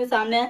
के सामने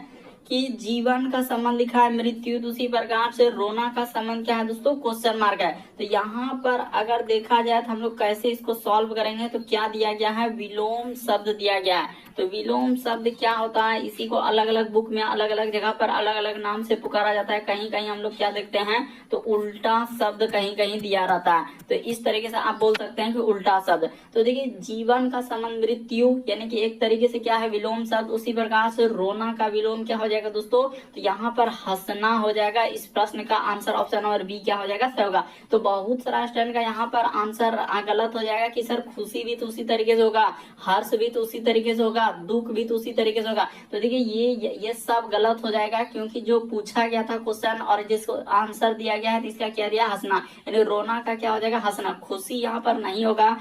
कि जीवन का संबंध लिखा है मृत्यु, तो उसी प्रकार से रोना का संबंध क्या है दोस्तों, क्वेश्चन मार्क है। तो यहाँ पर अगर देखा जाए तो हम लोग कैसे इसको सॉल्व करेंगे, तो क्या दिया गया है, विलोम शब्द दिया गया है। तो विलोम शब्द क्या होता है, इसी को अलग अलग बुक में अलग अलग जगह पर अलग अलग नाम से पुकारा जाता है। कहीं कहीं हम लोग क्या देखते हैं, तो उल्टा शब्द कहीं कहीं दिया रहता है। तो इस तरीके से आप बोल सकते हैं कि उल्टा शब्द। तो देखिए जीवन का संबंध मृत्यु यानी कि एक तरीके से क्या है, विलोम शब्द। उसी प्रकार से रोना का विलोम क्या हो जाएगा दोस्तों, तो यहाँ पर हंसना हो जाएगा। इस प्रश्न का आंसर ऑप्शन नंबर बी क्या हो जाएगा, सही होगा। तो बहुत सारा स्टूडेंट का यहाँ पर आंसर गलत हो जाएगा कि सर खुशी भी तो उसी तरीके से होगा, हर्ष भी तो उसी तरीके से होगा, दुख भी तो उसी तरीके से होगा। तो देखिए ये सब गलत हो जाएगा, क्योंकि जो पूछा गया था क्वेश्चन और जिसको आंसर दिया गया है, इसका क्या दिया, हंसना। यानी रोना का क्या हो जाएगा, हंसना। खुशी यहाँ पर नहीं होगा।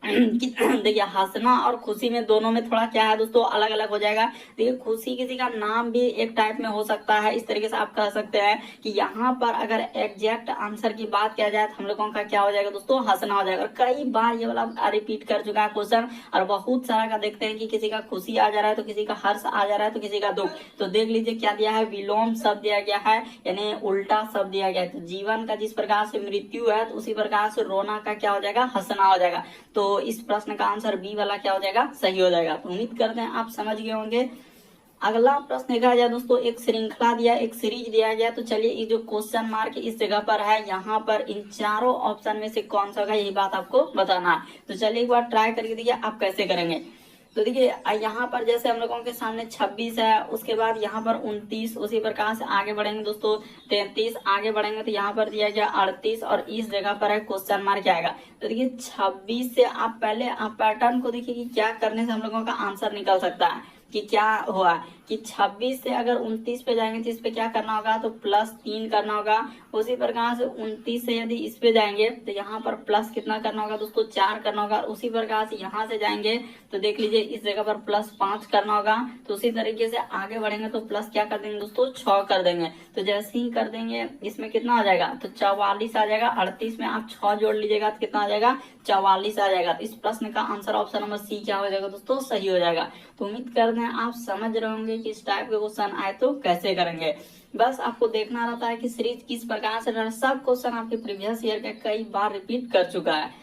देखिए हंसना और खुशी में दोनों में थोड़ा क्या है दोस्तों, अलग अलग हो जाएगा। देखिए खुशी किसी का नाम भी एक टाइप में हो सकता है, इस तरीके से आप कह सकते हैं कि यहाँ पर अगर एग्जैक्ट आंसर की बात किया जाए तो हम लोगों का क्या हो जाएगा दोस्तों, हंसना हो जाएगा। और कई बार ये वाला रिपीट कर चुका है क्वेश्चन, और बहुत सारा का देखते हैं कि किसी का खुशी आ जा रहा है, तो किसी का हर्ष आ जा रहा है, तो किसी का दुख। तो देख लीजिए क्या दिया है, विलोम शब्द दिया गया है, यानी उल्टा शब्द दिया गया है। तो जीवन का जिस प्रकार से मृत्यु है, तो उसी प्रकार से रोना का क्या हो जाएगा, हंसना हो जाएगा। तो इस प्रश्न का आंसर बी वाला क्या हो जाएगा, सही हो जाएगा। तो उम्मीद करते हैं आप समझ गए होंगे। अगला प्रश्न देखा जाए दोस्तों, एक श्रृंखला दिया, एक सीरीज दिया गया। तो चलिए ये जो क्वेश्चन मार्क इस जगह पर है, यहाँ पर इन चारों ऑप्शन में से कौन सा होगा, यही बात आपको बताना है। तो चलिए एक बार ट्राई करके देखिए आप कैसे करेंगे। तो देखिए यहाँ पर जैसे हम लोगों के सामने 26 है, उसके बाद यहाँ पर 29, उसी प्रकार से आगे बढ़ेंगे दोस्तों 33, आगे बढ़ेंगे तो यहाँ पर दिया गया 38, और इस जगह पर है क्वेश्चन मार्क आएगा। तो देखिए 26 से आप पहले आप पैटर्न को देखिए कि क्या करने से हम लोगों का आंसर निकल सकता है, कि क्या हुआ कि 26 से अगर 29 पे जाएंगे तो इस पे क्या करना होगा, तो +3 करना होगा। उसी प्रकार से 29 से यदि इस पे जाएंगे तो यहाँ पर प्लस कितना करना होगा दोस्तों, 4 करना होगा। उसी प्रकार से यहाँ से जाएंगे तो देख लीजिए इस जगह पर +5 करना होगा। तो उसी तरीके से आगे बढ़ेंगे तो प्लस क्या कर देंगे दोस्तों, 6 कर देंगे। तो जैसे ही कर देंगे इसमें कितना आ जाएगा, तो 44 आ जाएगा। 38 में आप 6 जोड़ लीजिएगा तो कितना आ जाएगा, 44 आ जाएगा। तो इस प्रश्न का आंसर ऑप्शन नंबर सी क्या हो जाएगा दोस्तों, सही हो जाएगा। तो उम्मीद करते हैं आप समझ रहे होंगे कि इस टाइप के क्वेश्चन आए तो कैसे करेंगे। बस आपको देखना रहता है कि सीरीज किस प्रकार से रहा। सब क्वेश्चन आपके प्रीवियस ईयर के कई बार रिपीट कर चुका है।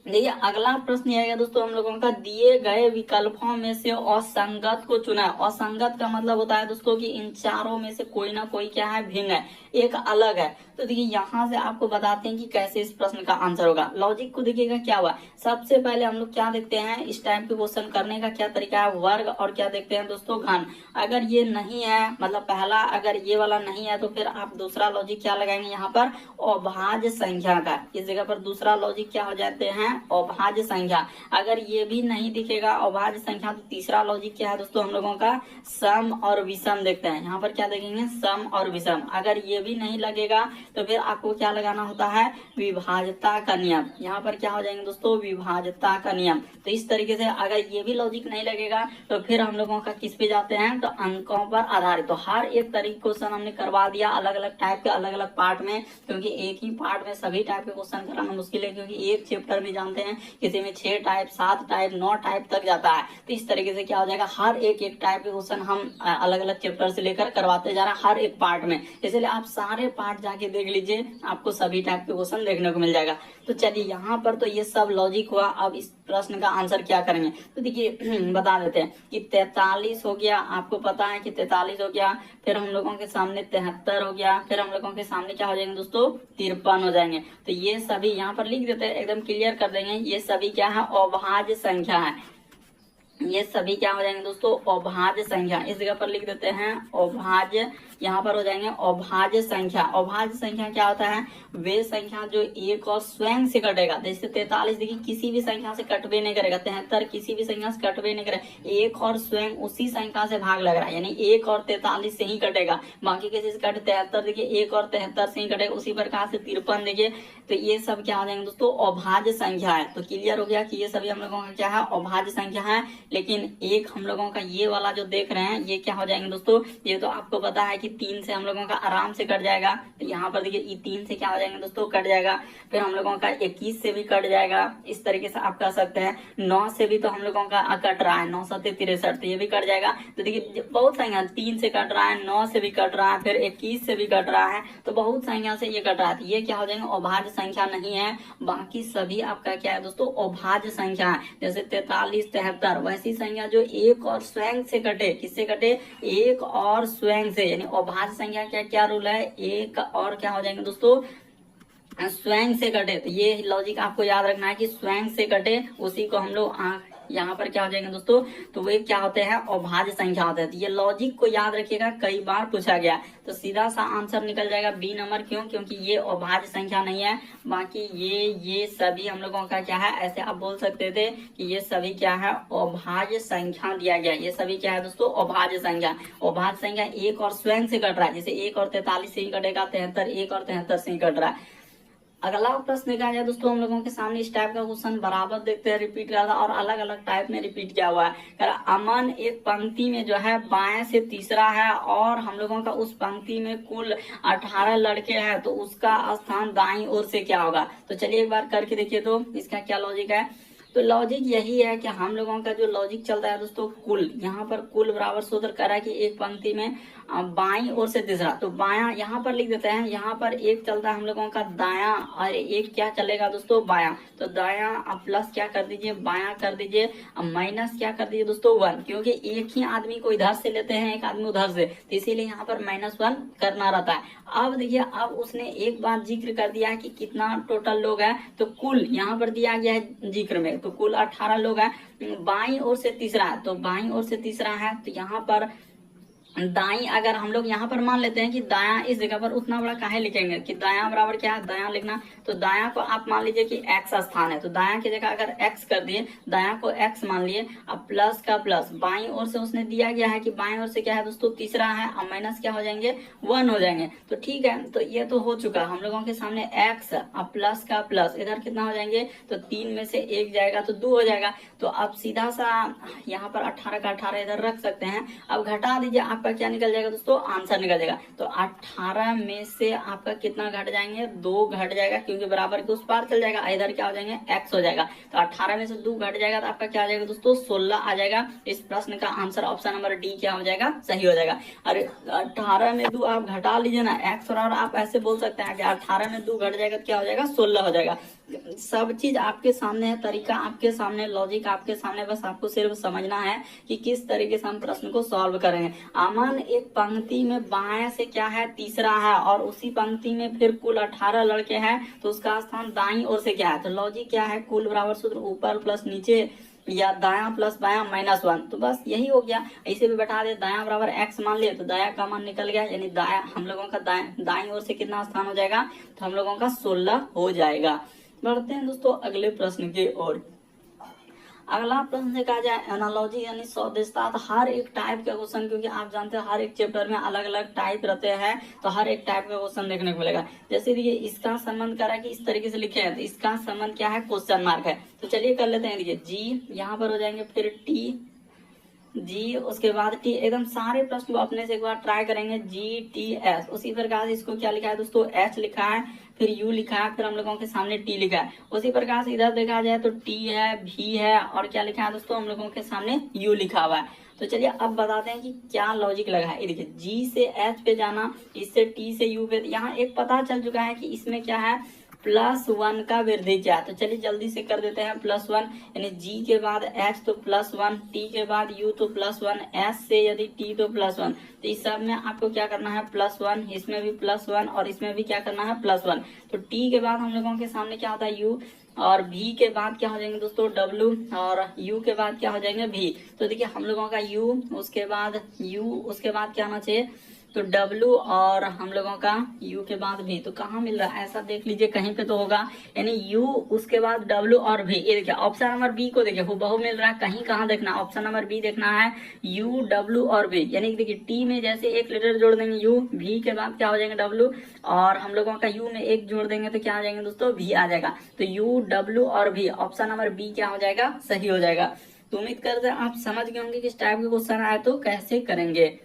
देखिए अगला प्रश्न आएगा दोस्तों हम लोगों का, दिए गए विकल्पों में से असंगत को चुना। असंगत का मतलब होता है दोस्तों कि इन चारों में से कोई ना कोई क्या है, भिन्न है, एक अलग है। तो देखिए यहाँ से आपको बताते हैं कि कैसे इस प्रश्न का आंसर होगा। लॉजिक को देखिएगा क्या हुआ। सबसे पहले हम लोग क्या देखते हैं, इस टाइप के क्वेश्चन करने का क्या तरीका है, वर्ग, और क्या देखते हैं दोस्तों, घन। अगर ये नहीं है, मतलब पहला अगर ये वाला नहीं है, तो फिर आप दूसरा लॉजिक क्या लगाएंगे यहाँ पर, अभाज्य संख्या का। इस जगह पर दूसरा लॉजिक क्या हो जाते हैं, अभाज्य संख्या। अगर ये भी नहीं दिखेगा अभाज्य संख्या, तो तीसरा लॉजिक क्या है दोस्तों हम लोगों का, सम और विषम देखते हैं। यहाँ पर क्या देखेंगे, सम और विषम। अगर ये भी नहीं लगेगा तो फिर आपको क्या लगाना होता है, विभाज्यता का नियम। यहाँ पर क्या हो जाएंगे दोस्तों, विभाज्यता का नियम। तो इस तरीके से अगर ये भी लॉजिक नहीं लगेगा तो फिर हम लोगों का किस पे जाते हैं, तो अंकों पर आधारित। तो हर एक तरीके क्वेश्चन हमने करवा दिया अलग अलग टाइप के, अलग अलग पार्ट में, क्योंकि एक ही पार्ट में सभी टाइप के क्वेश्चन कराना मुश्किल है। क्योंकि एक चैप्टर में जानते हैं किसी में 6 टाइप, 7 टाइप, 9 टाइप तक जाता है। तो इस तरीके से क्या हो जाएगा, हर एक टाइप के क्वेश्चन हम अलग अलग चैप्टर से लेकर करवाते जा रहे हैं हर एक पार्ट में। इसलिए आप सारे पार्ट जाके देख लीजिए, आपको सभी टाइप के क्वेश्चन देखने को मिल जाएगा। तो चलिए यहाँ पर तो ये सब लॉजिक हुआ। अब इस प्रश्न का आंसर क्या करेंगे, तो देखिए बता देते हैं कि 43 हो गया, आपको पता है कि 43 हो गया। फिर हम लोगों के सामने 73 हो गया। फिर हम लोगों के सामने क्या हो जाएंगे दोस्तों, 53 हो जाएंगे। तो ये सभी यहाँ पर लिख देते हैं, एकदम क्लियर कर देंगे। ये सभी क्या है, अभाज्य संख्या है। ये सभी क्या हो जाएंगे दोस्तों, अभाज्य संख्या। इस जगह पर लिख देते हैं अभाज्य, यहाँ पर हो जाएंगे अभाज्य संख्या। अभाज्य संख्या क्या होता है, वे संख्या जो एक और स्वयं से कटेगा। जैसे 43 देखिए किसी भी संख्या से कटवे नहीं करेगा, 73 किसी भी संख्या से कटवे नहीं करेगा, एक और स्वयं उसी संख्या से भाग लग रहा है, यानी 1 और 43 से ही कटेगा, बाकी किसी से कटे। 73 देखिए 1 और 73 से ही कटेगा। उसी प्रकार से 53 देखिए, तो ये सब क्या हो जाएंगे दोस्तों, अभाज्य संख्या है। तो क्लियर हो गया कि ये सभी हम लोगों का क्या है, अभाज्य संख्या है। लेकिन एक हम लोगों का ये वाला जो देख रहे हैं ये क्या हो जाएंगे दोस्तों, ये तो आपको पता है कि 3 से हम लोगों का आराम से कट जाएगा। तो यहाँ पर देखिए ये 3 से क्या हो जाएंगे दोस्तों, कट जाएगा। फिर हम लोगों का 21 से भी कट जाएगा, इस तरीके से आप कह सकते हैं। 9 से भी तो हम लोगों का कट रहा है, 9 7 63, तो ये भी कट जाएगा। तो देखिए बहुत संख्या 3 से कट रहा है, 9 से भी कट रहा है, फिर 21 से भी कट रहा है, तो बहुत संख्या से ये कट रहा है। तो ये क्या हो जाएंगे, अभाज्य संख्या नहीं है। बाकी सभी आपका क्या है दोस्तों, अभाज्य संख्या है। जैसे 43 73 वैसी संख्या जो एक और स्वयं से कटे, किससे कटे, एक और स्वयं से, यानी अभाज्य संख्या क्या क्या रूल है, एक और क्या हो जाएंगे दोस्तों, स्वयं से कटे। तो ये लॉजिक आपको याद रखना है कि स्वयं से कटे, उसी को हम लोग यहाँ पर क्या हो जाएंगे दोस्तों, तो वे क्या होते हैं, अभाज्य संख्या होते हैं। तो ये लॉजिक को याद रखिएगा, कई बार पूछा गया। तो सीधा सा आंसर निकल जाएगा बी नंबर। क्यों, क्योंकि ये अभाज्य संख्या नहीं है। बाकी ये सभी हम लोगों का क्या है, ऐसे आप बोल सकते थे कि ये सभी क्या है, अभाज्य संख्या दिया गया। ये सभी क्या है दोस्तों, अभाज्य संख्या। अभाज्य संख्या एक और स्वयं से कट रहा है, जैसे 1 और 43 से ही कटेगा, 73 1 और 73 से ही कट रहा है। अगला प्रश्न देखा जाए दोस्तों हम लोगों के सामने, इस टाइप का क्वेश्चन बराबर देखते हैं, रिपीट कर रहा और अलग अलग टाइप में रिपीट किया हुआ है। अमन एक पंक्ति में जो है बाएं से तीसरा है और हम लोगों का उस पंक्ति में कुल 18 लड़के हैं, तो उसका स्थान दाईं ओर से क्या होगा। तो चलिए एक बार करके देखिए तो इसका क्या लॉजिक है। तो लॉजिक यही है कि हम लोगों का जो लॉजिक चलता है दोस्तों, कुल, यहाँ पर कुल बराबर सूत्र करा कि एक पंक्ति में बाईं ओर से तीसरा, तो बायां यहाँ पर लिख देते हैं। यहाँ पर एक चलता है हम लोगों का दायां और एक क्या चलेगा दोस्तों, बायां। तो दायां अब प्लस क्या कर दीजिए, बायां कर दीजिए, अब माइनस क्या कर दीजिए दोस्तों, 1, क्योंकि एक ही आदमी को इधर से लेते हैं, एक आदमी उधर से, तो इसीलिए यहाँ पर -1 करना रहता है। अब देखिए, अब उसने एक बात जिक्र कर दिया है कि कितना टोटल लोग है, तो कुल यहाँ पर दिया गया है जिक्र में, तो कुल 18 लोग हैं। बाईं ओर से तीसरा है, तो बाईं ओर से तीसरा है, तो यहाँ पर दाई अगर हम लोग यहाँ पर मान लेते हैं कि दाया इस जगह पर उतना बड़ा काहे लिखेंगे कि दाया बराबर क्या है, दाया लिखना। तो दाया को आप मान लीजिए कि x स्थान है, तो दाया की जगह अगर x कर दिए, दाया को x मान लिए, अब प्लस का प्लस, बाईं ओर से उसने दिया गया है कि बाईं ओर से क्या है दोस्तों, तीसरा है, अब माइनस क्या हो जाएंगे, 1 हो जाएंगे। तो ठीक है, तो ये तो हो चुका हम लोगों के सामने x, अब प्लस का प्लस, इधर कितना हो जाएंगे, तो 3 में से 1 जाएगा तो 2 हो जाएगा। तो अब सीधा सा यहाँ पर 18 का 18 इधर रख सकते हैं। अब घटा दीजिए, आपका क्या निकल जाएगा दोस्तों, आंसर निकल जाएगा। तो 18 में से आपका कितना घट जाएंगे, 2 घट जाएगा, क्योंकि बराबर के उस पार चल जाएगा, इधर क्या हो जाएंगे, x हो जाएगा। तो 18 में से 2 घट जाएगा, तो आपका क्या आ जाएगा दोस्तों, 16 आ जाएगा। इस प्रश्न का आंसर ऑप्शन नंबर डी क्या हो जाएगा, सही हो जाएगा। अरे 18 में 2 आप घटा लीजिए ना, x और आप ऐसे बोल सकते हैं कि 18 में 2 घट जाएगा तो क्या हो जाएगा, 16 हो जाएगा। सब चीज आपके सामने है, तरीका आपके सामने, लॉजिक आपके सामने, बस आपको सिर्फ समझना है कि किस तरीके से हम प्रश्न को सॉल्व करेंगे। अमन एक पंक्ति में बाएं से क्या है, तीसरा है, और उसी पंक्ति में फिर कुल 18 लड़के हैं, तो उसका स्थान दाईं ओर से क्या है। तो लॉजिक क्या है, कुल बराबर सूत्र ऊपर प्लस नीचे या दाया प्लस बाया -1, तो बस यही हो गया। ऐसे भी बैठा दे, दाया बराबर x मान लिए, तो दाया का मान निकल गया, यानी दाया हम लोगों का दाईं ओर से कितना स्थान हो जाएगा, तो हम लोगों का 16 हो जाएगा। बढ़ते हैं दोस्तों अगले प्रश्न की ओर। अगला प्रश्न से कहा जाए एनालॉजी यानी सदृशता। हर एक टाइप का क्वेश्चन, क्योंकि आप जानते हैं हर एक चैप्टर में अलग अलग टाइप रहते हैं, तो हर एक टाइप का क्वेश्चन देखने को मिलेगा। जैसे देखिए, इसका संबंध करा कि इस तरीके से लिखे हैं, तो इसका संबंध क्या है, क्वेश्चन मार्क है। तो चलिए कर लेते हैं। देखिए जी यहाँ पर हो जाएंगे, फिर टी, जी उसके बाद टी, एकदम सारे प्रश्न को अपने से एक बार ट्राई करेंगे। GTS, उसी प्रकार से इसको क्या लिखा है दोस्तों, H लिखा है, फिर U लिखा है, फिर हम लोगों के सामने T लिखा है। उसी प्रकार से इधर देखा जाए तो T है, V है, और क्या लिखा है दोस्तों, हम लोगों के सामने U लिखा हुआ है। तो चलिए अब बताते हैं कि क्या लॉजिक लगा है। देखिए G से H पे जाना, इससे T से U पे, यहाँ एक पता चल चुका है कि इसमें क्या है, +1 का वृद्धि क्या है। तो चलिए जल्दी से कर देते हैं, +1, यानी G के बाद H तो +1, T के बाद U तो +1, S से यदि T तो +1। तो इस सब में आपको क्या करना है, +1, इसमें भी +1 और इसमें भी क्या करना है, +1। तो T के बाद हम लोगों के सामने क्या होता है, U, और V के बाद क्या हो जाएंगे दोस्तों, W, और U के बाद क्या हो जाएंगे, V। तो देखिए हम लोगों का U, उसके बाद U, उसके बाद क्या होना चाहिए, तो W, और हम लोगों का U के बाद V। तो कहाँ मिल रहा है, ऐसा देख लीजिए कहीं पे तो होगा, यानी U उसके बाद W और V। ये देखिए ऑप्शन नंबर B को देखिए हुबहू मिल रहा है, कहीं कहाँ देखना, ऑप्शन नंबर B देखना है, U, W और V। यानी देखिए T में जैसे एक लेटर जोड़ देंगे U, V के बाद क्या हो जाएंगे W, और हम लोगों का U में एक जोड़ देंगे तो क्या आ जाएंगे दोस्तों, V आ जाएगा। तो U, W और V, ऑप्शन नंबर B क्या हो जाएगा, सही हो जाएगा। तो उम्मीद करते हैं आप समझ गए होंगे कि इस टाइप के क्वेश्चन आए तो कैसे करेंगे।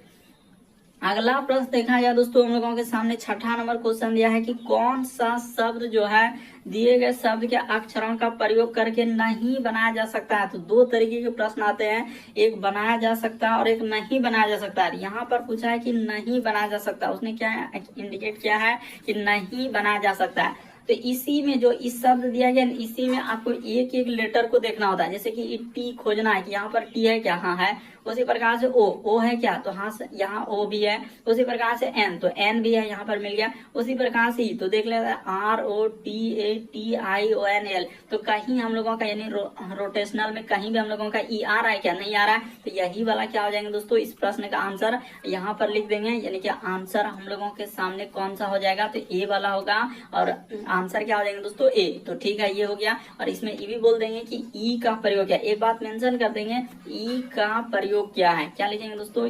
अगला प्रश्न देखा जाए दोस्तों, हम लोगों के सामने छठा नंबर क्वेश्चन दिया है कि कौन सा शब्द जो है दिए गए शब्द के अक्षरों का प्रयोग करके नहीं बनाया जा सकता है। तो दो तरीके के प्रश्न आते हैं, एक बनाया जा सकता है और एक नहीं बनाया जा सकता है। यहाँ पर पूछा है कि नहीं बनाया जा सकता, उसने क्या इंडिकेट किया है कि नहीं बनाया जा सकता है। तो इसी में जो इस शब्द दिया गया, इसी में आपको एक एक लेटर को देखना होता है। जैसे कि टी खोजना है कि यहाँ पर टी है क्या, हाँ है। उसी प्रकार से ओ है क्या, तो हाँ यहाँ ओ भी है। उसी प्रकार से एन, तो एन भी है, यहाँ पर मिल गया। उसी प्रकार से तो देख लेते हैं ROTATIONL, तो कहीं हम लोगों का यानी रोटेशनल में कहीं भी हम लोगों का ई आ रहा है क्या, नहीं आ रहा है। तो यही वाला क्या हो जाएंगे दोस्तों, इस प्रश्न का आंसर यहाँ पर लिख देंगे। यानी कि आंसर हम लोगों के सामने कौन सा हो जाएगा, तो ए वाला होगा। और आंसर क्या हो जाएंगे दोस्तों, ए। तो ठीक है, ये हो गया। और इसमें ये भी बोल देंगे कि ई का प्रयोग क्या, एक बात मेंशन कर देंगे, ई का प्रयोग क्या है। क्या लिखेंगे दोस्तों,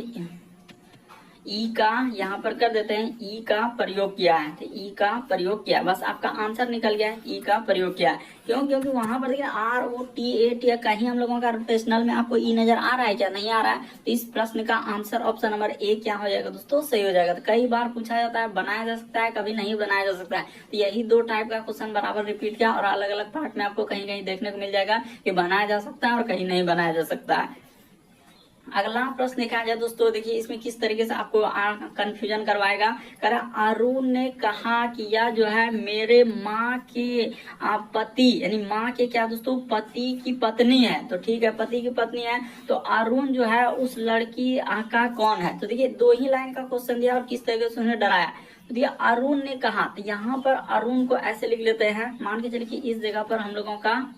ई का यहाँ पर कर देते हैं, ई का प्रयोग किया है। तो ई का प्रयोग किया, बस आपका आंसर निकल गया है, ई का प्रयोग किया है। क्यों, क्योंकि वहां पर देखिए ROTAT कहीं हम लोगों का रोटेशनल में आपको ई नजर आ रहा है क्या, नहीं आ रहा है। तो इस प्रश्न का आंसर ऑप्शन नंबर ए क्या हो जाएगा दोस्तों, सही हो जाएगा। तो कई बार पूछा जाता है, बनाया जा सकता है, कभी नहीं बनाया जा सकता है। तो यही दो टाइप का क्वेश्चन बराबर रिपीट किया और अलग अलग पार्ट में आपको कहीं कहीं देखने को मिल जाएगा कि बनाया जा सकता है और कहीं नहीं बनाया जा सकता है। अगला प्रश्न देखा जाए दोस्तों, देखिए इसमें किस तरीके से आपको कंफ्यूजन करवाएगा। कह रहा अरुण ने कहा कि यह जो है मेरे माँ के पति, यानी माँ के क्या दोस्तों, पति की पत्नी है। तो ठीक है, पति की पत्नी है, तो अरुण जो है उस लड़की का कौन है। तो देखिए दो ही लाइन का क्वेश्चन दिया और किस तरीके से उन्हें डराया। तो दिया अरुण ने कहा, तो यहाँ पर अरुण को ऐसे लिख लेते हैं, मान के चलिए कि इस जगह पर हम लोगों का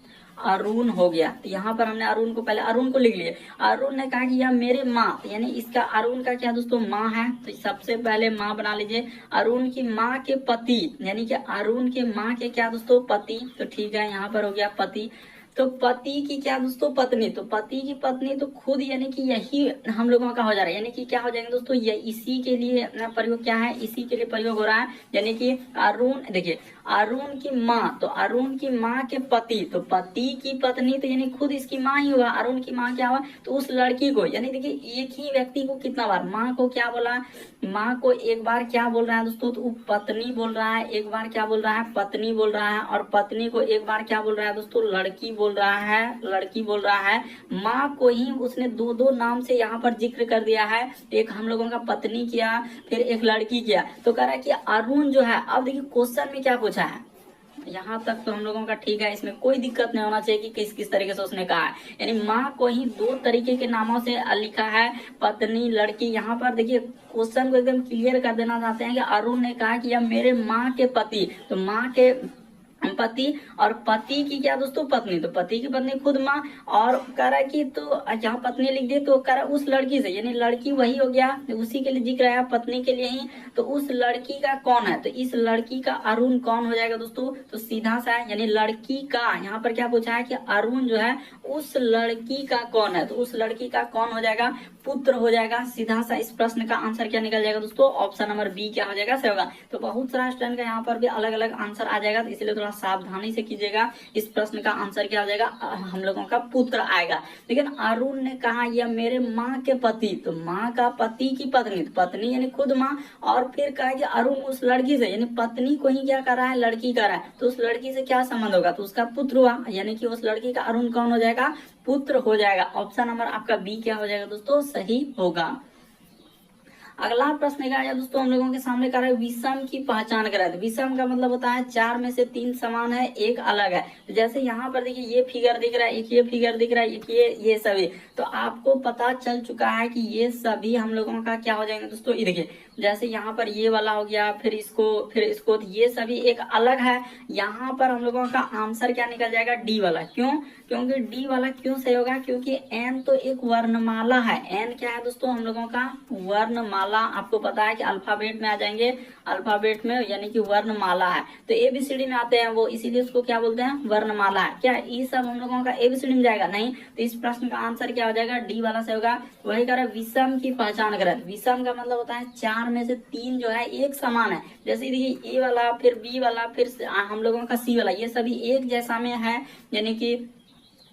अरुण हो गया। तो यहाँ पर हमने अरुण को पहले अरुण को लिख लिया। अरुण ने कहा कि यह मेरे माँ, यानी इसका अरुण का क्या दोस्तों, माँ है। तो सबसे पहले माँ बना लीजिए, अरुण की माँ के पति, यानी कि अरुण के माँ के क्या दोस्तों, पति। तो ठीक है, यहाँ पर हो गया पति। तो पति की क्या दोस्तों, पत्नी। तो पति की पत्नी तो खुद यानी कि यही हम लोगों का हो जा रहा है। यानी कि क्या हो जाएंगे दोस्तों, ये इसी के लिए प्रयोग क्या है, इसी के लिए प्रयोग हो रहा है। यानी कि अरुण, देखिए अरुण की माँ, तो अरुण की माँ के पति, तो पति की पत्नी तो यानी खुद इसकी माँ ही हुआ। अरुण की माँ क्या हुआ, तो उस लड़की को, यानी देखिए एक ही व्यक्ति को कितना बार, माँ को क्या बोला, माँ को एक बार क्या बोल रहा है दोस्तों, तो पत्नी बोल रहा है, एक बार क्या बोल रहा है, पत्नी बोल रहा है। और पत्नी को एक बार क्या बोल रहा है दोस्तों, लड़की बोल रहा है, लड़की बोल रहा है। माँ को ही उसने दो दो नाम से यहाँ पर जिक्र कर दिया है, एक हम लोगों का पत्नी किया, फिर एक लड़की किया। तो कह रहा है कि अरुण जो है, अब देखिए क्वेश्चन में क्या पूछा है, यहाँ तक तो हम लोगों का ठीक है, इसमें कोई दिक्कत नहीं होना चाहिए कि किस किस तरीके से उसने कहा है। यानी माँ को ही दो तरीके के नामों से लिखा है, पत्नी, लड़की। यहाँ पर देखिए क्वेश्चन को एकदम क्लियर कर देना चाहते हैं कि अरुण ने कहा कि यह मेरे माँ के पति, तो माँ के पति और पति की क्या दोस्तों, पत्नी। तो पति की पत्नी खुद माँ, और कह रहा है कि तो यहाँ पत्नी लिख दिए, तो कह रहा है उस लड़की से, यानी लड़की वही हो गया, उसी के लिए जिक्र है, पत्नी के लिए ही। तो उस लड़की का कौन है, तो इस लड़की का अरुण कौन हो जाएगा दोस्तों, तो सीधा सा है, यानी लड़की का, यहाँ पर क्या पूछा है कि अरुण जो है उस लड़की का कौन है। तो उस लड़की का कौन हो जाएगा, पुत्र हो जाएगा। सीधा सा इस प्रश्न का आंसर क्या निकल जाएगा दोस्तों, ऑप्शन नंबर बी क्या हो जाएगा, सही होगा। तो बहुत सारा स्टूडेंट का यहाँ पर भी अलग अलग आंसर आ जाएगा, तो इसलिए थोड़ा सावधानी से कीजिएगा। इस प्रश्न का आंसर क्या हो जाएगा, हम लोगों का पुत्र आएगा। लेकिन अरुण ने कहा यह मेरे माँ के पति, तो माँ का पति की पत्नी, तो पत्नी यानी खुद माँ, और फिर कहा कि अरुण उस लड़की से, यानी पत्नी को ही क्या कर रहा है, लड़की कर रहा है। तो उस लड़की से क्या संबंध होगा, तो उसका पुत्र हुआ, यानी कि उस लड़की का अरुण कौन हो जाएगा, पुत्र हो जाएगा। ऑप्शन नंबर आपका बी क्या हो जाएगा दोस्तों, सही होगा। अगला प्रश्न क्या है दोस्तों, हम लोगों के सामने कर रहा है विषम की पहचान कराए। तो विषम का मतलब होता है चार में से तीन समान है, एक अलग है। तो जैसे यहाँ पर देखिए ये फिगर दिख रहा है, एक ये फिगर दिख रहा है, एक ये सभी, तो आपको पता चल चुका है कि ये सभी हम लोगों का क्या हो जाएंगे दोस्तों। ये देखिए जैसे यहाँ पर ये वाला हो गया, फिर इसको, तो ये सभी एक अलग है। यहाँ पर हम लोगों का आंसर क्या निकल जाएगा, डी वाला। क्यों, क्योंकि डी वाला क्यों सही होगा, क्योंकि एन तो एक वर्णमाला है। एन क्या है दोस्तों, हम लोगों का वर्णमाला। आपको पता है कि अल्फाबेट में आ जाएंगे, अल्फाबेट में यानी कि वर्णमाला है। तो एबीसीडी में आते हैं वो, इसीलिए उसको क्या बोलते हैं, वर्णमाला है। क्या ये सब हम लोगों का एबीसीडी में जाएगा, नहीं। तो इस प्रश्न का आंसर क्या हो जाएगा, डी वाला से होगा। वही कह रहा है विषम की पहचान करें। विषम का मतलब होता है चार में से तीन जो है एक समान है। जैसे देखिए ए वाला, फिर बी वाला, फिर हम लोगों का सी वाला, ये सभी एक जैसा में है, यानी कि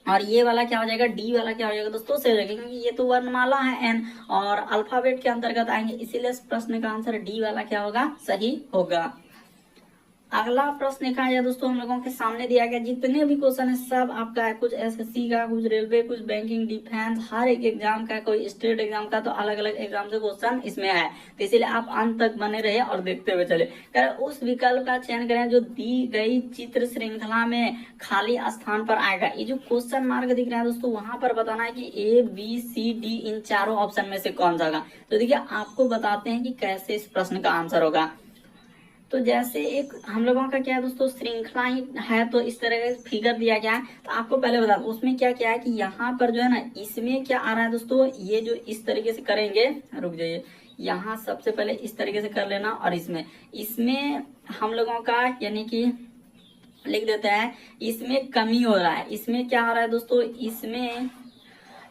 और ये वाला क्या हो जाएगा, डी वाला क्या हो जाएगा दोस्तों, सही हो जाएगा, क्योंकि ये तो वर्णमाला है एन और अल्फाबेट के अंतर्गत आएंगे, इसीलिए इस प्रश्न का आंसर डी वाला क्या होगा, सही होगा। अगला प्रश्न लिखा है दोस्तों हम लोगों के सामने दिया गया, जितने भी क्वेश्चन है सब आपका है, कुछ एसएससी का, कुछ रेलवे, कुछ बैंकिंग, डिफेंस, हर एक एग्जाम का, कोई स्टेट एग्जाम का, तो अलग अलग एग्जाम से क्वेश्चन इसमें है, तो इसीलिए आप अंत तक बने रहे और देखते हुए चले। उस विकल्प का चयन करें जो दी गई चित्र श्रृंखला में खाली स्थान पर आएगा। ये जो क्वेश्चन मार्क दिख रहा है दोस्तों, वहां पर बताना है कि ए बी सी डी इन चारों ऑप्शन में से कौन सा होगा। तो देखिए आपको बताते हैं कि कैसे इस प्रश्न का आंसर होगा। तो जैसे एक हम लोगों का क्या है दोस्तों, श्रृंखला ही है, तो इस तरह का फिगर दिया गया है, तो आपको पहले बता दो उसमें क्या क्या है कि यहाँ पर जो है ना, इसमें क्या आ रहा है दोस्तों, ये जो इस तरीके से करेंगे, रुक जाइए, यहाँ सबसे पहले इस तरीके से कर लेना, और इसमें हम लोगों का यानी कि लिख देते हैं, इसमें कमी हो रहा है। इसमें क्या हो रहा है दोस्तों, इसमें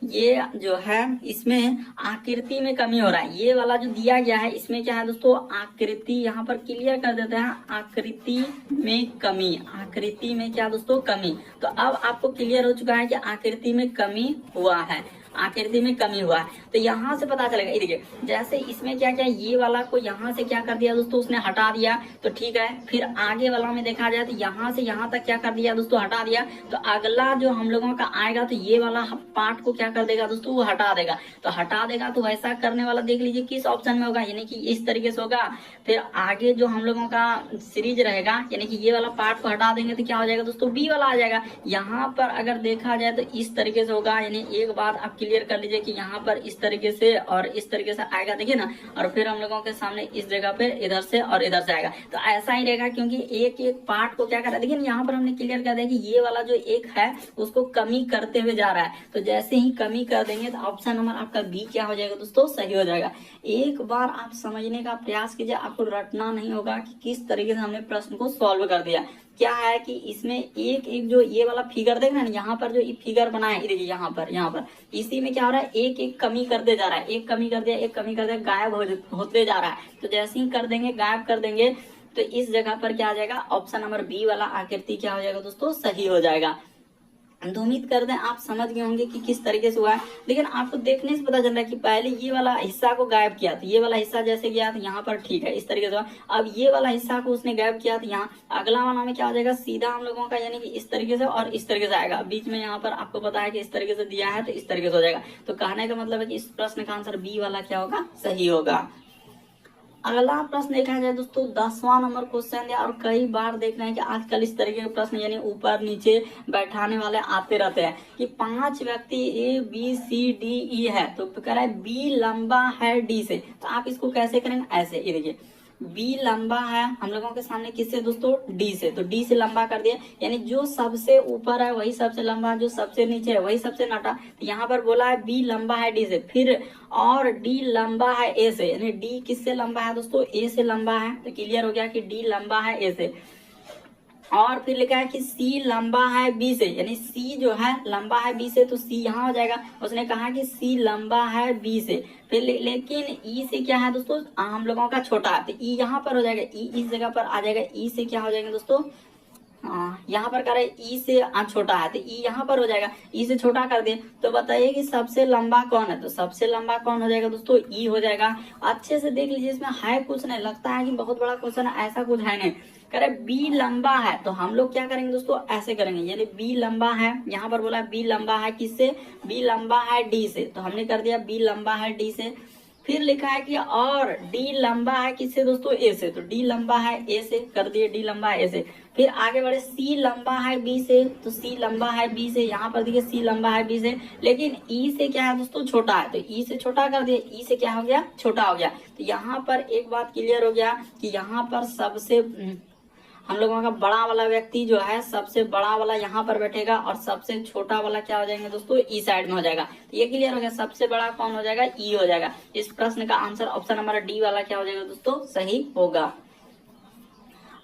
ये जो है इसमें आकृति में कमी हो रहा है। ये वाला जो दिया गया है इसमें क्या है दोस्तों, आकृति, यहाँ पर क्लियर कर देते हैं, आकृति में कमी, आकृति में क्या दोस्तों, कमी। तो अब आपको क्लियर हो चुका है कि आकृति में कमी हुआ है, आकृति में कमी हुआ है। तो यहाँ से पता चलेगा, ये देखिए जैसे इसमें क्या क्या, ये वाला को यहाँ से क्या कर दिया दोस्तों, उसने हटा दिया, तो ठीक है। फिर आगे वाला में देखा जाए तो यहाँ से यहाँ तक क्या कर दिया दोस्तों, हटा दिया। तो अगला जो हम लोगों का आएगा, तो ये वाला पार्ट को क्या कर देगा दोस्तों, वो हटा देगा। तो हटा देगा तो वैसा करने वाला देख लीजिए किस ऑप्शन में होगा, यानी कि इस तरीके से होगा। फिर आगे जो हम लोगों का सीरीज रहेगा, यानी कि ये वाला पार्ट को हटा देंगे तो क्या हो जाएगा दोस्तों, बी वाला आ जाएगा। यहाँ पर अगर देखा जाए तो इस तरीके से होगा, यानी एक बात आप क्लियर कर लीजिए कि यहाँ पर इस तरीके से और इस तरीके से आएगा, देखिए ना। और फिर हम लोगों के सामने इस जगह पे इधर से और इधर से आएगा, तो ऐसा ही रहेगा, क्योंकि एक एक पार्ट को क्या कर रहा है, देखिए यहाँ पर हमने क्लियर कर दिया कि ये वाला जो एक है उसको कमी करते हुए जा रहा है। तो जैसे ही कमी कर देंगे तो ऑप्शन नंबर आपका बी क्या हो जाएगा दोस्तों, सही हो जाएगा। एक बार आप समझने का प्रयास कीजिए, आपको रटना नहीं होगा कि किस तरीके से हमने प्रश्न को सॉल्व कर दिया। क्या है कि इसमें एक एक जो ये वाला फिगर देख रहे हैं, यहाँ पर जो फिगर बना है, देखिए यहाँ पर इसी में क्या हो रहा है, एक एक कमी करते जा रहा है, एक कमी कर दिया, एक कमी कर दिया, गायब होते जा रहा है। तो जैसे ही कर देंगे, गायब कर देंगे, तो इस जगह पर क्या आ जाएगा, ऑप्शन नंबर बी वाला आकृति क्या हो जाएगा दोस्तों, सही हो जाएगा। तो उम्मीद करते हैं आप समझ गए होंगे कि किस तरीके से हुआ है। लेकिन आपको देखने से पता चल रहा है कि पहले ये वाला हिस्सा को गायब किया, तो ये वाला हिस्सा जैसे गया तो यहाँ पर ठीक है, इस तरीके से हुआ। अब ये वाला हिस्सा को उसने गायब किया, तो यहाँ अगला वाला में क्या हो जाएगा, सीधा हम लोगों का यानी कि इस तरीके से और इस तरीके से आएगा। बीच में यहाँ पर आपको पता है कि इस तरीके से दिया है, तो इस तरीके से हो जाएगा। तो कहने का मतलब है कि इस प्रश्न का आंसर बी वाला क्या होगा, सही होगा। अगला प्रश्न देखा जाए दोस्तों, 10वां नंबर क्वेश्चन है, और कई बार देख रहे हैं कि आजकल इस तरीके के प्रश्न यानी ऊपर नीचे बैठाने वाले आते रहते हैं कि 5 व्यक्ति A B C D E है, तो कह रहा है बी लंबा है डी से। तो आप इसको कैसे करेंगे, ऐसे, ये देखिए बी लंबा है हम लोगों के सामने किससे दोस्तों, डी से। तो डी से लंबा कर दिया, यानी जो सबसे ऊपर है वही सबसे लंबा, जो सबसे नीचे है वही सबसे नटा। तो यहाँ पर बोला है बी लंबा है डी से, फिर और डी लंबा है ए से, यानी डी किससे लंबा है दोस्तों, ए से लंबा है। तो क्लियर हो गया कि डी लंबा है ए से। और फिर लिखा है कि सी लंबा है बी से, यानी सी जो है लंबा है बी से, तो सी यहाँ हो जाएगा। उसने कहा कि सी लंबा है बी से, फिर लेकिन ई से क्या है दोस्तों, हम लोगों का छोटा है, तो ई यहाँ पर हो जाएगा, ई इस जगह पर आ जाएगा। ई से क्या हो जाएगा दोस्तों, यहाँ पर कह रहे ई से छोटा है, तो ई यहाँ पर हो जाएगा। ई से छोटा कर दिए, तो बताइए कि सबसे लंबा कौन है, तो सबसे लंबा कौन हो जाएगा दोस्तों, ई हो जाएगा। अच्छे से देख लीजिए, इसमें है कुछ नहीं, लगता है कि बहुत बड़ा क्वेश्चन है, ऐसा कुछ है नहीं। कह रहे बी लंबा है, तो हम लोग क्या करेंगे दोस्तों, ऐसे करेंगे, यानी बी लंबा है, यहाँ पर बोला बी लंबा है किससे, बी लंबा है डी से, तो हमने कर दिया बी लंबा है डी से। फिर लिखा है कि और डी लंबा है किससे दोस्तों, ए से, तो डी लंबा है ए से, कर दिए डी लंबा है ए से। फिर आगे बढ़े, सी लंबा है बी से, तो सी लंबा है बी से, यहाँ पर देखिए सी लंबा है बी से, लेकिन ई से क्या है दोस्तों, छोटा है, तो ई से छोटा कर दिए, ई से क्या हो गया, छोटा हो गया। तो यहाँ पर एक बात क्लियर हो गया कि यहाँ पर सबसे हम लोगों का बड़ा वाला व्यक्ति जो है, सबसे बड़ा वाला यहाँ पर बैठेगा, और सबसे छोटा वाला क्या हो जाएंगे दोस्तों, ई साइड में हो जाएगा। तो ये क्लियर हो गया, सबसे बड़ा कौन हो जाएगा, ई हो जाएगा। इस प्रश्न का आंसर ऑप्शन नंबर डी वाला क्या हो जाएगा दोस्तों, सही होगा।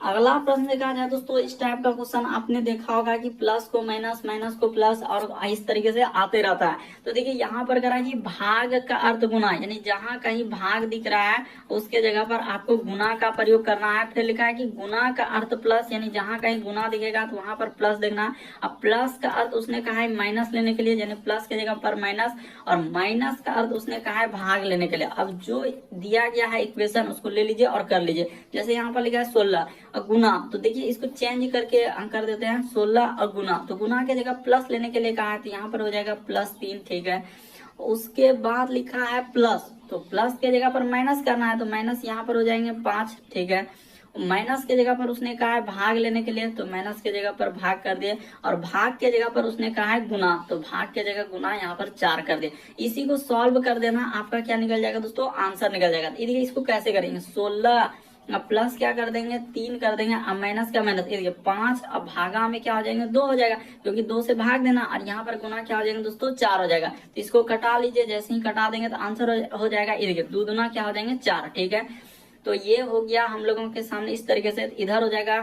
अगला प्रश्न देखा जाए दोस्तों, इस टाइप का क्वेश्चन आपने देखा होगा कि प्लस को माइनस, माइनस को प्लस और इस तरीके से आते रहता है। तो देखिए यहाँ पर करा कि भाग का अर्थ गुना, यानी जहाँ कहीं भाग दिख रहा है उसके जगह पर आपको गुना का प्रयोग करना है। फिर लिखा है कि गुना का अर्थ प्लस, यानी जहाँ कहीं गुना दिखेगा तो वहां पर प्लस देखना है। अब प्लस का अर्थ उसने कहा है माइनस लेने के लिए, यानी प्लस की जगह पर माइनस, और माइनस का अर्थ उसने कहा है भाग लेने के लिए। अब जो दिया गया है इक्वेशन उसको ले लीजिए और कर लीजिए। जैसे यहाँ पर लिखा है 16 और गुना, तो देखिए इसको चेंज करके कर देते हैं 16 और गुना। तो गुना की जगह प्लस लेने के लिए कहा है तो यहाँ पर हो जाएगा +3, ठीक है। उसके बाद लिखा है प्लस, तो प्लस के जगह पर माइनस करना है तो माइनस यहाँ पर हो जाएंगे 5, ठीक है। माइनस के जगह पर उसने कहा है भाग लेने के लिए, तो माइनस के जगह पर भाग कर दिए, और भाग के जगह पर उसने कहा है गुना, तो भाग के जगह गुना यहाँ पर 4 कर दिए। इसी को सॉल्व कर देना, आपका क्या निकल जाएगा दोस्तों, आंसर निकल जाएगा। देखिए इसको कैसे करेंगे, 16 अब प्लस क्या कर देंगे 3 कर देंगे, अब माइनस का माइनस, ये देखिए 5, अब भागा में क्या हो जाएंगे 2 हो जाएगा, क्योंकि 2 से भाग देना, और यहाँ पर गुना क्या हो जाएंगे दोस्तों 4 हो जाएगा। तो इसको कटा लीजिए, जैसे ही कटा देंगे तो आंसर हो जाएगा, ये देखिए 2 दूना क्या हो जाएंगे 4, ठीक है। तो ये हो गया हम लोगों के सामने इस तरीके से। इधर हो जाएगा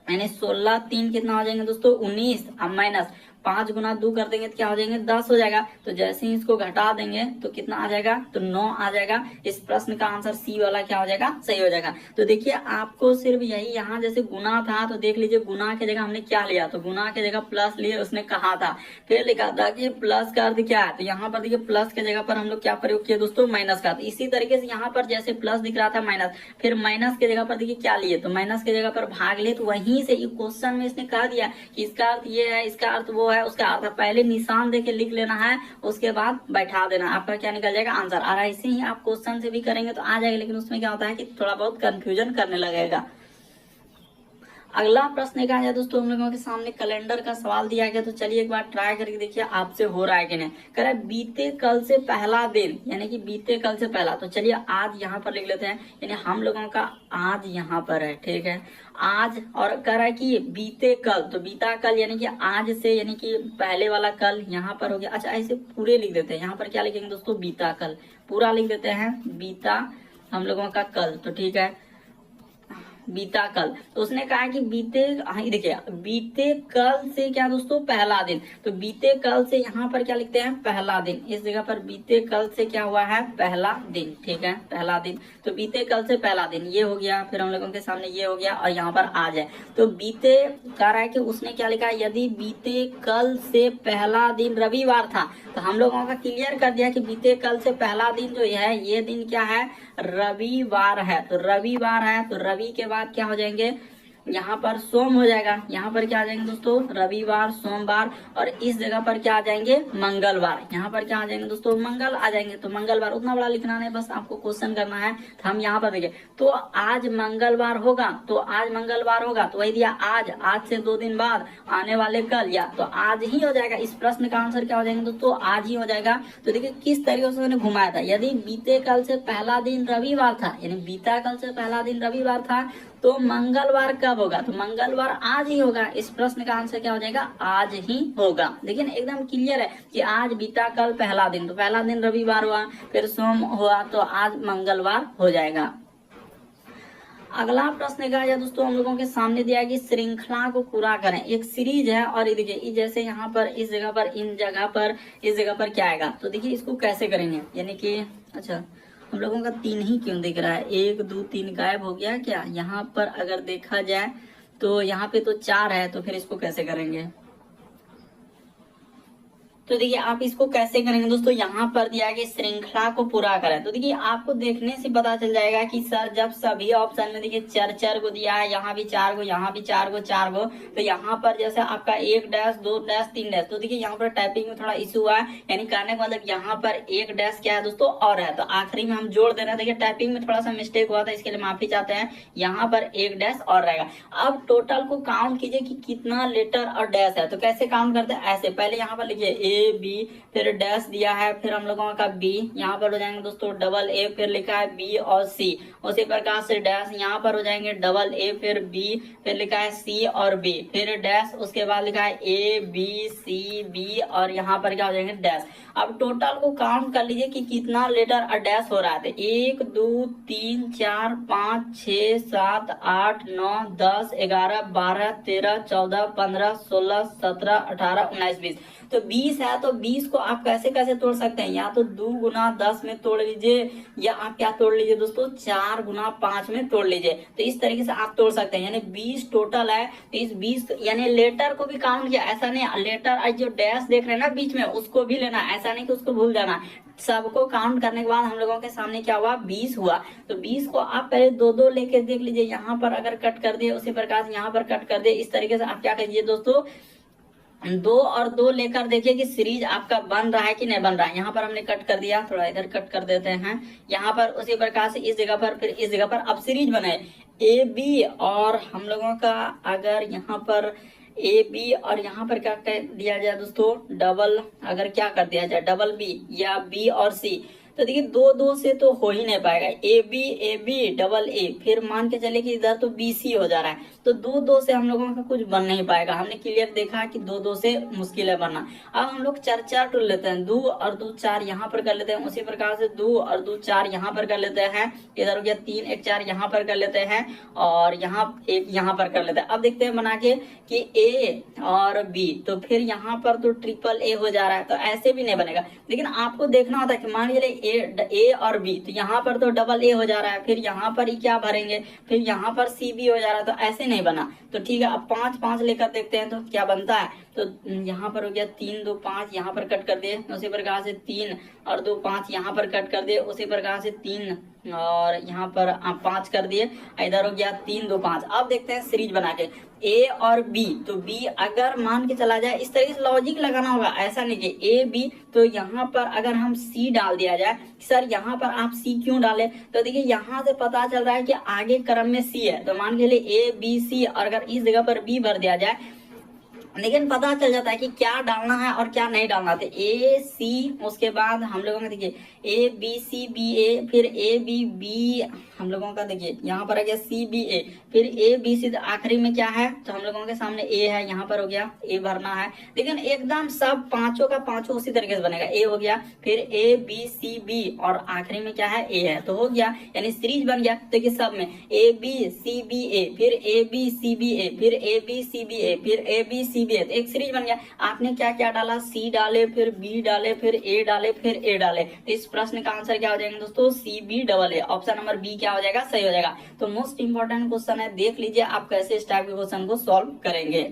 यानी 16 3 कितना हो जाएंगे दोस्तों 19, अब माइनस 5 गुना 2 कर देंगे तो क्या हो जाएंगे 10 हो जाएगा। तो जैसे ही इसको घटा देंगे तो कितना आ जाएगा, तो 9 आ जाएगा। इस प्रश्न का आंसर सी वाला क्या हो जाएगा, सही हो जाएगा। तो देखिए आपको सिर्फ यही, यहाँ जैसे गुना था तो देख लीजिए गुना की जगह हमने क्या लिया, तो गुना की जगह प्लस लिए, उसने कहा था, फिर लिखा था कि प्लस का अर्थ क्या है, तो यहाँ पर देखिए प्लस की जगह पर हम लोग क्या प्रयोग किए दोस्तों, माइनस का। तो इसी तरीके से यहाँ पर जैसे प्लस दिख रहा था माइनस, फिर माइनस की जगह पर देखिए क्या लिए, तो माइनस की जगह पर भाग लिए। तो वहीं से क्वेश्चन में इसने कह दिया कि इसका अर्थ ये है, इसका अर्थ वो है, उसका अर्थ पहले निशान देके लिख लेना है, उसके बाद बैठा देना, आपका क्या निकल जाएगा आंसर। और ऐसे ही आप क्वेश्चन से भी करेंगे तो आ जाएगा, लेकिन उसमें क्या होता है कि थोड़ा बहुत कंफ्यूजन करने लगेगा। अगला प्रश्न क्या है दोस्तों, हम लोगों के सामने कैलेंडर का सवाल दिया गया, तो चलिए एक बार ट्राई करके देखिए आपसे हो रहा है कि नहीं। कह रहा है बीते कल से पहला दिन, यानी कि बीते कल से पहला, तो चलिए आज यहाँ पर लिख लेते हैं, यानी हम लोगों का आज यहाँ पर है, ठीक है आज। और कह रहा है कि बीते कल, तो बीता कल यानी कि आज से, यानी कि पहले वाला कल यहाँ पर हो गया। अच्छा ऐसे पूरे लिख देते हैं, यहाँ पर क्या लिखेंगे दोस्तों, बीता कल, पूरा लिख देते हैं बीता हम लोगों का कल, तो ठीक है बीता कल। तो उसने कहा कि बीते, देखिए बीते कल से क्या दोस्तों पहला दिन, तो बीते कल से यहाँ पर क्या लिखते हैं पहला दिन, इस जगह पर बीते कल से क्या हुआ है पहला दिन, ठीक है पहला दिन। तो बीते कल से पहला दिन ये हो गया, फिर हम लोगों के सामने ये हो गया, और यहाँ पर आज है। तो बीते कह रहा है कि उसने क्या लिखा, यदि बीते कल से पहला दिन रविवार था, तो हम लोगों का क्लियर कर दिया कि बीते कल से पहला दिन जो है ये दिन क्या है, रविवार है। तो रविवार है, तो रवि के बाद क्या हो जाएंगे, यहाँ पर सोम हो जाएगा, यहाँ पर क्या आ जाएंगे दोस्तों रविवार सोमवार, और इस जगह पर क्या आ जाएंगे मंगलवार, यहाँ पर क्या आ जाएंगे दोस्तों मंगल आ जाएंगे। तो मंगलवार उतना बड़ा लिखना नहीं, बस आपको क्वेश्चन करना है। तो हम यहाँ पर देखिए, तो आज मंगलवार होगा, तो आज मंगलवार होगा, तो वही दिया आज से 2 दिन बाद आने वाले कल, या तो आज ही हो जाएगा। इस प्रश्न का आंसर क्या हो जाएगा दोस्तों, आज ही हो जाएगा। तो देखिए किस तरीके से मैंने घुमाया था, यदि बीते कल से पहला दिन रविवार था, यानी बीता कल से पहला दिन रविवार था, तो मंगलवार कब होगा, तो मंगलवार आज ही होगा। इस प्रश्न का आंसर क्या हो जाएगा, आज ही होगा। देखिए एकदम क्लियर है कि आज बीता कल पहला दिन, तो पहला दिन रविवार हुआ, फिर सोम हुआ, तो आज मंगलवार हो जाएगा। अगला प्रश्न क्या है दोस्तों, हम लोगों के सामने दिया है कि श्रृंखला को पूरा करें। एक सीरीज है, और देखिए जैसे यहाँ पर इस जगह पर, इन जगह पर, इस जगह पर क्या आएगा, तो देखिए इसको कैसे करेंगे, यानी कि अच्छा हम लोगों का 3 ही क्यों दिख रहा है, 1 2 3 गायब हो गया क्या। यहाँ पर अगर देखा जाए तो यहाँ पे तो 4 है, तो फिर इसको कैसे करेंगे। तो देखिए आप इसको कैसे करेंगे दोस्तों, यहाँ पर दिया है कि श्रृंखला को पूरा करें। तो देखिए आपको देखने से पता चल जाएगा कि सर जब सभी ऑप्शन में देखिए 4 को दिया है, यहाँ भी 4 को, यहाँ भी 4 को, 4 को, तो यहाँ पर जैसे आपका 1 डैश 2 डैश 3 डैश, तो देखिए यहाँ पर टाइपिंग में थोड़ा इशू हुआ है, यानी कहने का मतलब यहाँ पर 1 डैश क्या है दोस्तों और है, तो आखिरी में हम जोड़ दे रहे हैं। देखिए टाइपिंग में थोड़ा सा मिस्टेक हुआ था, इसके लिए माफी चाहते हैं। यहाँ पर 1 डैश और रहेगा। अब टोटल को काउंट कीजिए कि कितना लेटर और डैश है, तो कैसे काउंट करते हैं, ऐसे पहले यहाँ पर लिखिए बी, फिर डैश दिया है, फिर हम लोगों का बी, यहाँ पर हो जाएंगे दोस्तों डबल ए, फिर लिखा है बी और सी। उसी प्रकार से डैश यहाँ पर हो जाएंगे डबल ए, फिर बी, फिर लिखा है सी और बी, फिर डैश, उसके बाद लिखा है ए बी सी बी और यहाँ पर क्या हो जाएंगे डैश। अब टोटल को काउंट कर लीजिए कि कितना लेटर और डैश हो रहा है। 1 2 3 4 5 6 7 8 9 10 11 12 13 14 15 16 17 18 19 20। तो 20 है, तो 20 को आप कैसे कैसे तोड़ सकते हैं, या तो 2 गुना 10 में तोड़ लीजिए, या आप क्या तोड़ लीजिए दोस्तों 4 गुना 5 में तोड़ लीजिए। तो इस तरीके से आप तोड़ सकते हैं, यानी 20 टोटल है। तो इस 20 यानी लेटर को भी काउंट किया, ऐसा नहीं लेटर जो डैश देख रहे हैं ना बीच में उसको भी लेना, ऐसा नहीं कि उसको भूल जाना। सबको काउंट करने के बाद हम लोगों के सामने क्या हुआ 20 हुआ। तो 20 को आप पहले दो दो लेके देख लीजिए, यहाँ पर अगर कट कर दिए उसी प्रकार से यहाँ पर कट कर दिए। इस तरीके से आप क्या कीजिए दोस्तों 2 और 2 लेकर देखिए कि सीरीज आपका बन रहा है कि नहीं बन रहा है। यहाँ पर हमने कट कर दिया, थोड़ा इधर कट कर देते हैं, यहाँ पर उसी प्रकार से इस जगह पर फिर इस जगह पर अब सीरीज बने ए बी, और हम लोगों का अगर यहाँ पर ए बी और यहाँ पर क्या कर दिया जाए दोस्तों डबल, अगर क्या कर दिया जाए डबल बी या बी और सी, तो देखिए 2 2 से तो हो ही नहीं पाएगा। ए बी डबल ए, फिर मान के चले कि इधर तो बी सी हो जा रहा है, तो 2 2 से हम लोगों का कुछ बन नहीं पाएगा। हमने क्लियर देखा कि 2 2 से मुश्किल है बनना। अब हम लोग 4 4 टूल लेते हैं, 2 और 2 4 यहाँ पर कर लेते हैं, उसी प्रकार से 2 और 2 4 यहाँ पर कर लेते हैं, इधर हो गया 3 1 4 यहाँ पर कर लेते हैं, और यहाँ 1 यहाँ पर कर लेते हैं। अब देखते हैं बना के कि ए और बी, तो फिर यहाँ पर तो ट्रिपल ए हो जा रहा है, तो ऐसे भी नहीं बनेगा। लेकिन आपको देखना होता है कि मान लीजिए ए और बी, तो यहाँ पर तो डबल ए हो जा रहा है, फिर यहाँ पर ही क्या भरेंगे, फिर यहाँ पर सी बी हो जा रहा है, तो ऐसे नहीं बना। तो ठीक है, अब 5 5 लेकर देखते हैं तो क्या बनता है। तो यहाँ पर हो गया 3 2 5, यहाँ पर कट कर दिए, उसी प्रकार से 3 और 2 5 यहाँ पर कट कर दिए, उसी प्रकार से 3 और यहाँ पर 5 कर दिए, इधर हो गया 3 2 5। अब देखते हैं सीरीज बना के ए और बी, तो बी अगर मान के चला जाए, इस तरीके से लॉजिक लगाना होगा, ऐसा नहीं कि ए बी तो यहाँ पर अगर हम सी डाल दिया जाए, सर यहाँ पर आप सी क्यों डाले, तो देखिए यहाँ से पता चल रहा है कि आगे क्रम में सी है, तो मान के लिए ए बी सी, और अगर इस जगह पर बी भर दिया जाए, लेकिन पता चल जाता है कि क्या डालना है और क्या नहीं डालना है। ए सी, उसके बाद हम लोगों का देखिए ए बी सी बी ए, फिर ए बी बी, हम लोगों का देखिए यहाँ पर आ गया सी बी ए, फिर ए बी सी, आखिरी में क्या है, तो हम लोगों के सामने ए है, यहाँ पर हो गया ए भरना है। लेकिन एकदम सब पांचों का पांचों उसी तरीके से बनेगा, ए हो गया, फिर ए बी सी बी, और आखिरी में क्या है ए है, तो हो गया, यानी सीरीज बन गया। देखिए सब में ए बी सी बी ए, फिर ए बी सी बी ए, फिर ए बी सी बी ए, फिर ए बी सी बी ए, तो एक सीरीज बन गया। आपने क्या क्या डाला, सी डाले, फिर बी डाले, फिर ए डाले, फिर ए डाले, तो इस प्रश्न का आंसर क्या हो जाएगा दोस्तों C B double A, option number B क्या हो जाएगा, सही हो जाएगा। तो मोस्ट इंपॉर्टेंट क्वेश्चन है, देख लीजिए आप कैसे इस टाइप के क्वेश्चन को सॉल्व करेंगे।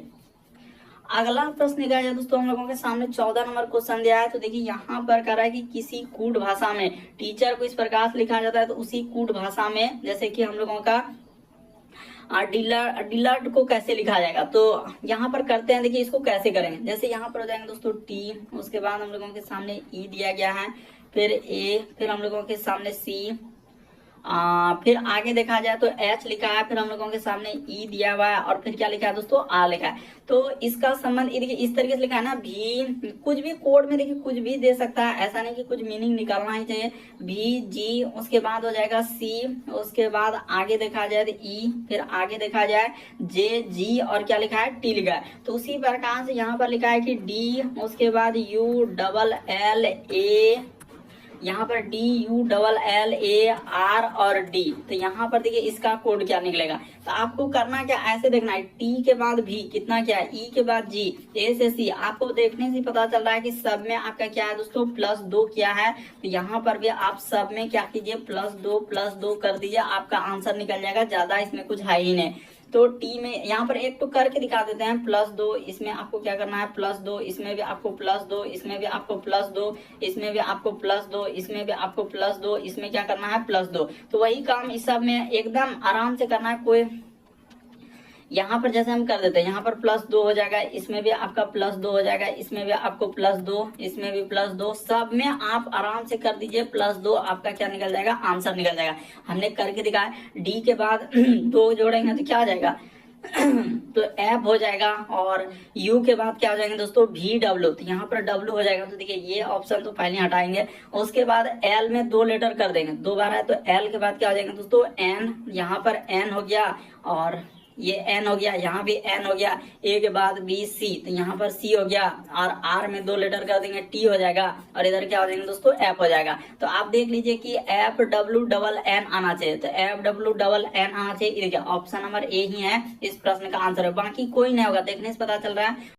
अगला प्रश्न दिया है दोस्तों हम लोगों के सामने 14 नंबर क्वेश्चन दिया है। तो देखिए यहाँ पर कह रहा है कि किसी कूट भाषा में टीचर को इस प्रकार से लिखा जाता है, तो उसी कूट भाषा में जैसे कि हम लोगों का डिलर्ट को कैसे लिखा जाएगा, तो यहाँ पर करते हैं। देखिए इसको कैसे करेंगे, जैसे यहाँ पर हो जाएंगे दोस्तों टी, उसके बाद हम लोगों के सामने ई दिया गया है, फिर ए, फिर हम लोगों के सामने सी, फिर आगे देखा जाए तो एच लिखा है, फिर हम लोगों के सामने ई दिया हुआ है, और फिर क्या लिखा है दोस्तों आ लिखा है। तो इसका संबंध देखिए इस तरीके से लिखा है ना, भी कुछ भी कोड में देखिए कुछ भी दे सकता है, ऐसा नहीं कि कुछ मीनिंग निकालना ही चाहिए। भी जी, उसके बाद हो जाएगा सी, उसके बाद आगे देखा जाए तो ई, फिर आगे देखा जाए जे जी, और क्या लिखा है टी लिखा है। तो उसी प्रकार से यहाँ पर लिखा है कि डी, उसके बाद यू डबल एल ए, यहाँ पर D U double L A R और डी, तो यहाँ पर देखिए इसका कोड क्या निकलेगा। तो आपको करना क्या, ऐसे देखना है, टी के बाद भी कितना क्या है, ई के बाद जी, ए से सी, आपको देखने से पता चल रहा है कि सब में आपका क्या है दोस्तों +2 क्या है। तो यहाँ पर भी आप सब में क्या कीजिए +2 कर दीजिए, आपका आंसर निकल जाएगा, ज्यादा इसमें कुछ है ही नहीं। तो टी में यहाँ पर एक तो करके दिखा देते हैं, +2, इसमें आपको क्या करना है +2, इसमें भी आपको +2, इसमें भी आपको +2, इसमें भी आपको +2, इसमें भी आपको +2, इसमें क्या करना है +2। तो वही काम इस सब में एकदम आराम से करना है। कोई यहाँ पर जैसे हम कर देते हैं, यहाँ पर +2 हो जाएगा, इसमें भी आपका +2 हो जाएगा, इसमें भी आपको +2, इसमें भी +2, सब में आप आराम से कर दीजिए +2, आपका क्या निकल जाएगा आंसर निकल जाएगा। हमने करके दिखाया, डी के बाद 2 जोड़ेंगे तो क्या आ जाएगा तो एफ हो जाएगा, और यू के बाद क्या हो जाएंगे दोस्तों, वी डब्ल्यू, तो यहाँ पर डब्ल्यू हो जाएगा। तो देखिए ये ऑप्शन तो पहले हटाएंगे, उसके बाद एल में 2 लेटर कर देंगे, 2 बार है तो एल के बाद क्या हो जाएंगे दोस्तों, एन, यहाँ पर एन हो गया, और ये एन हो गया, यहाँ भी एन हो गया, ए के बाद बी सी, तो यहाँ पर सी हो गया, और आर में 2 लेटर कर देंगे, टी हो जाएगा, और इधर क्या हो जाएंगे दोस्तों, एफ हो जाएगा। तो आप देख लीजिए कि एफ डब्ल्यू डबल एन आना चाहिए, तो एफ डब्ल्यू डबल एन आना चाहिए। ऑप्शन नंबर ए ही है इस प्रश्न का आंसर है, बाकी कोई नहीं होगा, देखने से पता चल रहा है।